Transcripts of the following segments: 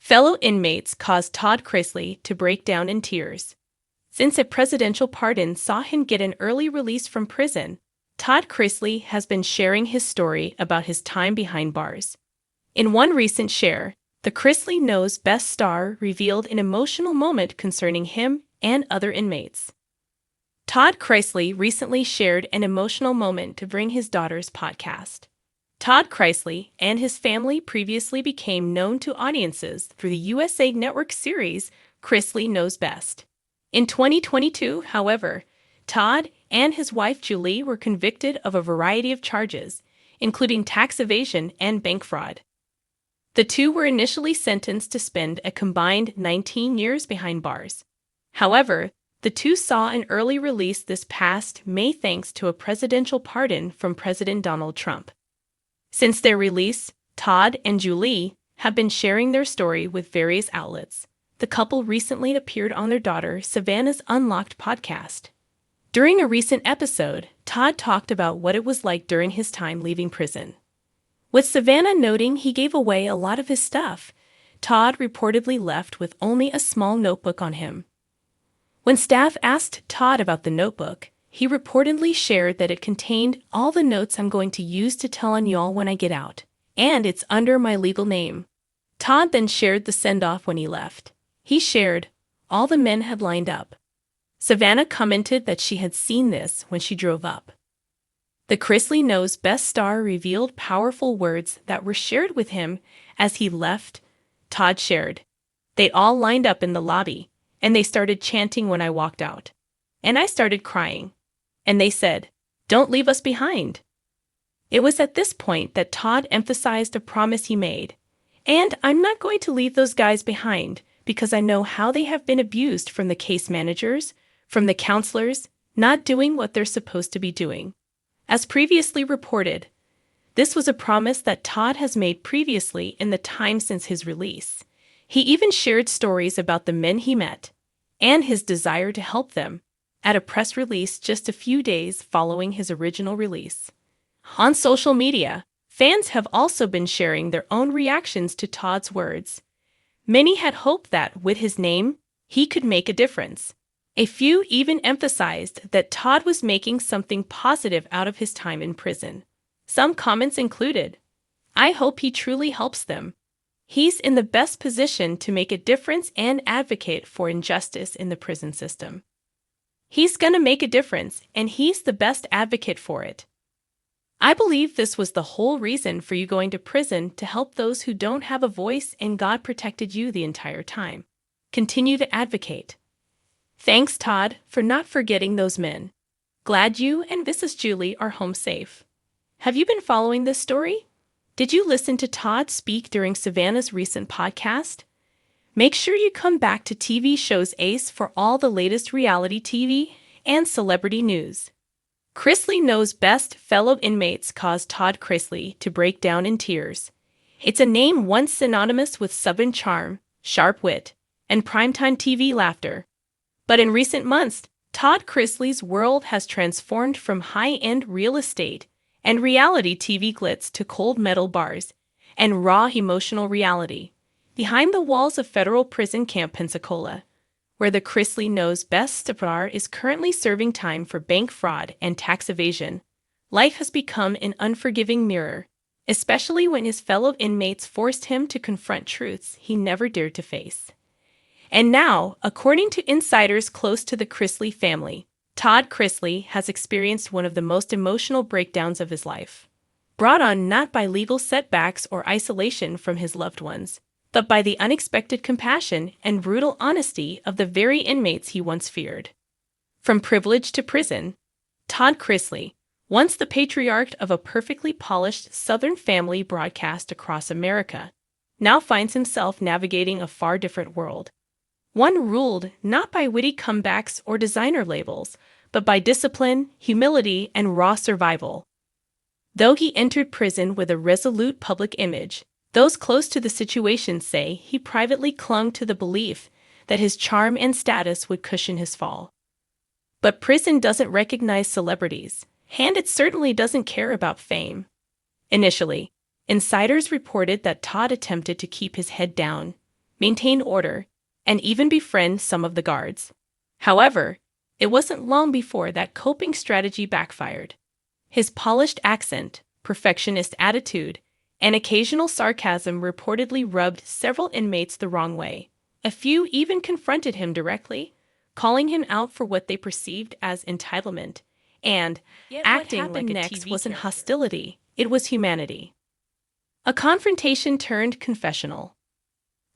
Fellow inmates caused Todd Chrisley to break down in tears. Since a presidential pardon saw him get an early release from prison, Todd Chrisley has been sharing his story about his time behind bars. In one recent share, the Chrisley Knows Best star revealed an emotional moment concerning him and other inmates. Todd Chrisley recently shared an emotional moment to bring his daughter's podcast. Todd Chrisley and his family previously became known to audiences through the USA Network series Chrisley Knows Best. In 2022, however, Todd and his wife Julie were convicted of a variety of charges, including tax evasion and bank fraud. The two were initially sentenced to spend a combined 19 years behind bars. However, the two saw an early release this past May thanks to a presidential pardon from President Donald Trump. Since their release, Todd and Julie have been sharing their story with various outlets. The couple recently appeared on their daughter Savannah's Unlocked podcast. During a recent episode, Todd talked about what it was like during his time leaving prison. With Savannah noting he gave away a lot of his stuff, Todd reportedly left with only a small notebook on him. When staff asked Todd about the notebook, he reportedly shared that it contained all the notes I'm going to use to tell on y'all when I get out, and it's under my legal name. Todd then shared the send-off when he left. He shared, all the men had lined up. Savannah commented that she had seen this when she drove up. The Chrisley Knows Best star revealed powerful words that were shared with him as he left. Todd shared, "They all lined up in the lobby, and they started chanting when I walked out. And I started crying. And they said, 'Don't leave us behind.'" It was at this point that Todd emphasized a promise he made. "And I'm not going to leave those guys behind because I know how they have been abused from the case managers, from the counselors, not doing what they're supposed to be doing." As previously reported, this was a promise that Todd has made previously in the time since his release. He even shared stories about the men he met and his desire to help them at a press release just a few days following his original release. On social media, fans have also been sharing their own reactions to Todd's words. Many had hoped that, with his name, he could make a difference. A few even emphasized that Todd was making something positive out of his time in prison. Some comments included, "I hope he truly helps them. He's in the best position to make a difference and advocate for injustice in the prison system. He's gonna make a difference, and he's the best advocate for it. I believe this was the whole reason for you going to prison, to help those who don't have a voice, and God protected you the entire time. Continue to advocate. Thanks, Todd, for not forgetting those men. Glad you and Mrs. Julie are home safe." Have you been following this story? Did you listen to Todd speak during Savannah's recent podcast? Make sure you come back to TV Shows Ace for all the latest reality TV and celebrity news. Chrisley Knows Best fellow inmates caused Todd Chrisley to break down in tears. It's a name once synonymous with Southern charm, sharp wit, and primetime TV laughter. But in recent months, Todd Chrisley's world has transformed from high-end real estate and reality TV glitz to cold metal bars and raw emotional reality behind the walls of federal prison camp Pensacola, where the Chrisley Knows Best star is currently serving time for bank fraud and tax evasion. Life has become an unforgiving mirror, especially when his fellow inmates forced him to confront truths he never dared to face. And now, according to insiders close to the Chrisley family, Todd Chrisley has experienced one of the most emotional breakdowns of his life, brought on not by legal setbacks or isolation from his loved ones, but by the unexpected compassion and brutal honesty of the very inmates he once feared. From privilege to prison, Todd Chrisley, once the patriarch of a perfectly polished Southern family broadcast across America, now finds himself navigating a far different world. One ruled not by witty comebacks or designer labels, but by discipline, humility, and raw survival. Though he entered prison with a resolute public image, those close to the situation say he privately clung to the belief that his charm and status would cushion his fall. But prison doesn't recognize celebrities, and it certainly doesn't care about fame. Initially, insiders reported that Todd attempted to keep his head down, maintain order, and even befriend some of the guards. However, it wasn't long before that coping strategy backfired. His polished accent, perfectionist attitude, and occasional sarcasm reportedly rubbed several inmates the wrong way. A few even confronted him directly, calling him out for what they perceived as entitlement, and acting like next wasn't hostility, it was humanity. A confrontation turned confessional.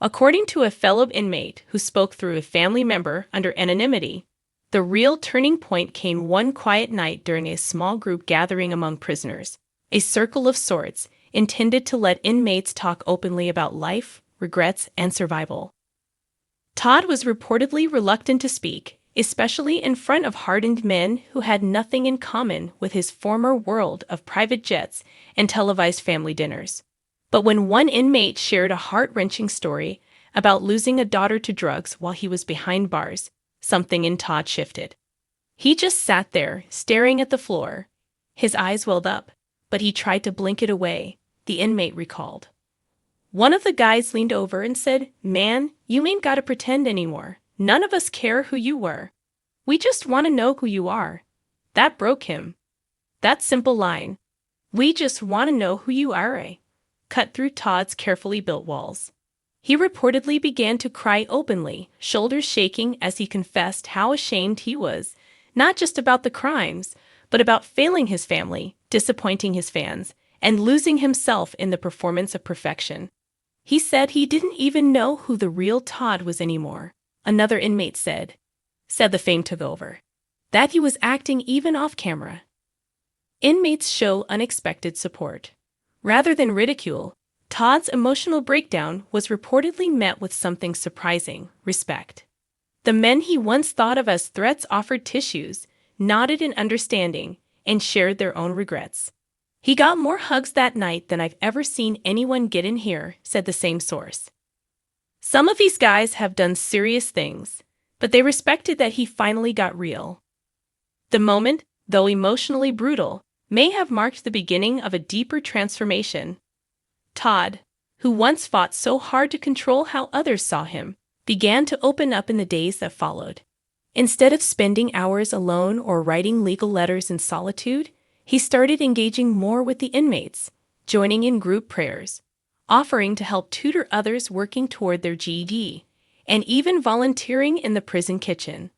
According to a fellow inmate who spoke through a family member under anonymity, the real turning point came one quiet night during a small group gathering among prisoners, a circle of sorts intended to let inmates talk openly about life, regrets, and survival. Todd was reportedly reluctant to speak, especially in front of hardened men who had nothing in common with his former world of private jets and televised family dinners. But when one inmate shared a heart-wrenching story about losing a daughter to drugs while he was behind bars, something in Todd shifted. He just sat there, staring at the floor. His eyes welled up, but he tried to blink it away, the inmate recalled. One of the guys leaned over and said, "Man, you ain't gotta pretend anymore. None of us care who you were. We just want to know who you are." That broke him. That simple line, "We just want to know who you are," cut through Todd's carefully built walls. He reportedly began to cry openly, shoulders shaking as he confessed how ashamed he was, not just about the crimes, but about failing his family, disappointing his fans, and losing himself in the performance of perfection. He said he didn't even know who the real Todd was anymore, another inmate said the fame took over. That he was acting even off camera. Inmates show unexpected support. Rather than ridicule, Todd's emotional breakdown was reportedly met with something surprising: respect. The men he once thought of as threats offered tissues, nodded in understanding, and shared their own regrets. "He got more hugs that night than I've ever seen anyone get in here," said the same source. Some of these guys have done serious things, but they respected that he finally got real. The moment, though emotionally brutal, may have marked the beginning of a deeper transformation. Todd, who once fought so hard to control how others saw him, began to open up in the days that followed. Instead of spending hours alone or writing legal letters in solitude, he started engaging more with the inmates, joining in group prayers, offering to help tutor others working toward their GED, and even volunteering in the prison kitchen.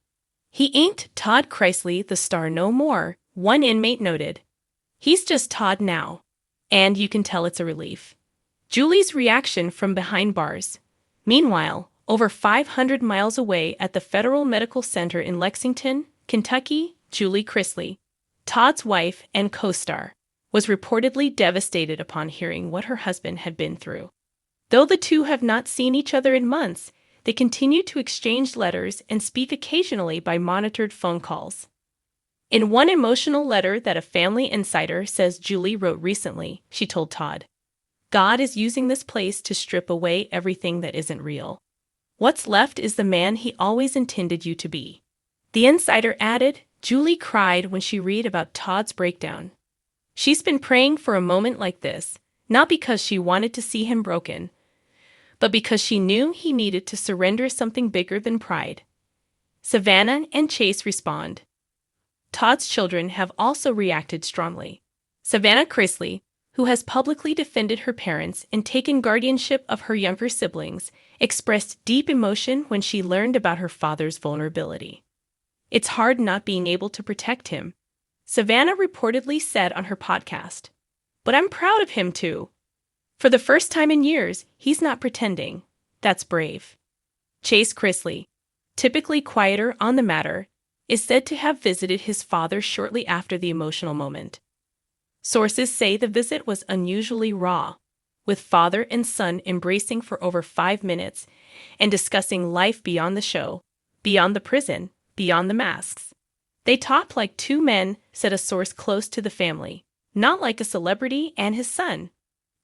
"He ain't Todd Chrisley the star no more," one inmate noted. "He's just Todd now." And you can tell it's a relief. Julie's reaction from behind bars. Meanwhile, over 500 miles away at the Federal Medical Center in Lexington, Kentucky, Julie Chrisley, Todd's wife and co-star, was reportedly devastated upon hearing what her husband had been through. Though the two have not seen each other in months, they continue to exchange letters and speak occasionally by monitored phone calls. In one emotional letter that a family insider says Julie wrote recently, she told Todd, "God is using this place to strip away everything that isn't real. What's left is the man he always intended you to be." The insider added, "Julie cried when she read about Todd's breakdown. She's been praying for a moment like this, not because she wanted to see him broken, but because she knew he needed to surrender something bigger than pride." Savannah and Chase respond. Todd's children have also reacted strongly. Savannah Chrisley, who has publicly defended her parents and taken guardianship of her younger siblings, expressed deep emotion when she learned about her father's vulnerability. "It's hard not being able to protect him," Savannah reportedly said on her podcast. "But I'm proud of him too. For the first time in years, he's not pretending. That's brave." Chase Chrisley, typically quieter on the matter, is said to have visited his father shortly after the emotional moment. Sources say the visit was unusually raw, with father and son embracing for over 5 minutes and discussing life beyond the show, beyond the prison, beyond the masks. "They talked like two men," said a source close to the family, "not like a celebrity and his son.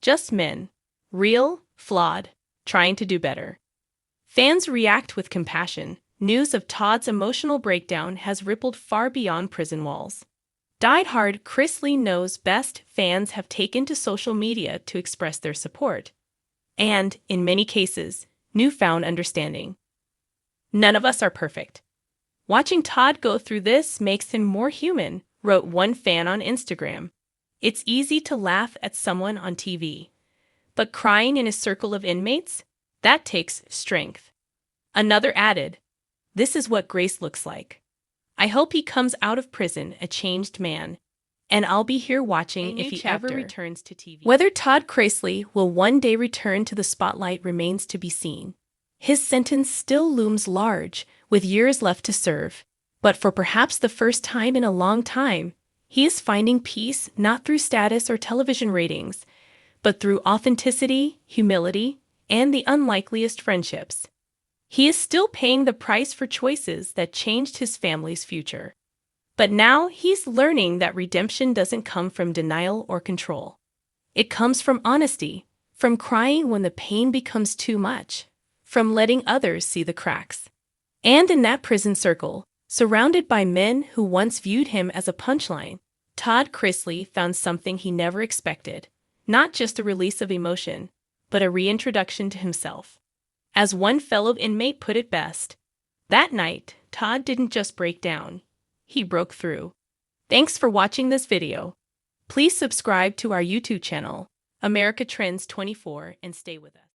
Just men. Real, flawed, trying to do better." Fans react with compassion. News of Todd's emotional breakdown has rippled far beyond prison walls. Die-hard Chrisley knows best fans have taken to social media to express their support. And, in many cases, newfound understanding. None of us are perfect. Watching Todd go through this makes him more human, wrote one fan on Instagram. It's easy to laugh at someone on TV, but crying in a circle of inmates? That takes strength. Another added, "This is what grace looks like. I hope he comes out of prison a changed man, and I'll be here watching if he ever returns to TV." Whether Todd Chrisley will one day return to the spotlight remains to be seen. His sentence still looms large, with years left to serve. But for perhaps the first time in a long time, he is finding peace not through status or television ratings, but through authenticity, humility, and the unlikeliest friendships. He is still paying the price for choices that changed his family's future. But now he's learning that redemption doesn't come from denial or control. It comes from honesty, from crying when the pain becomes too much, from letting others see the cracks. And in that prison circle, surrounded by men who once viewed him as a punchline, Todd Chrisley found something he never expected, not just a release of emotion, but a reintroduction to himself. As one fellow inmate put it best, that night, Todd didn't just break down, he broke through. Thanks for watching this video. Please subscribe to our YouTube channel, America Trends 24, and stay with us.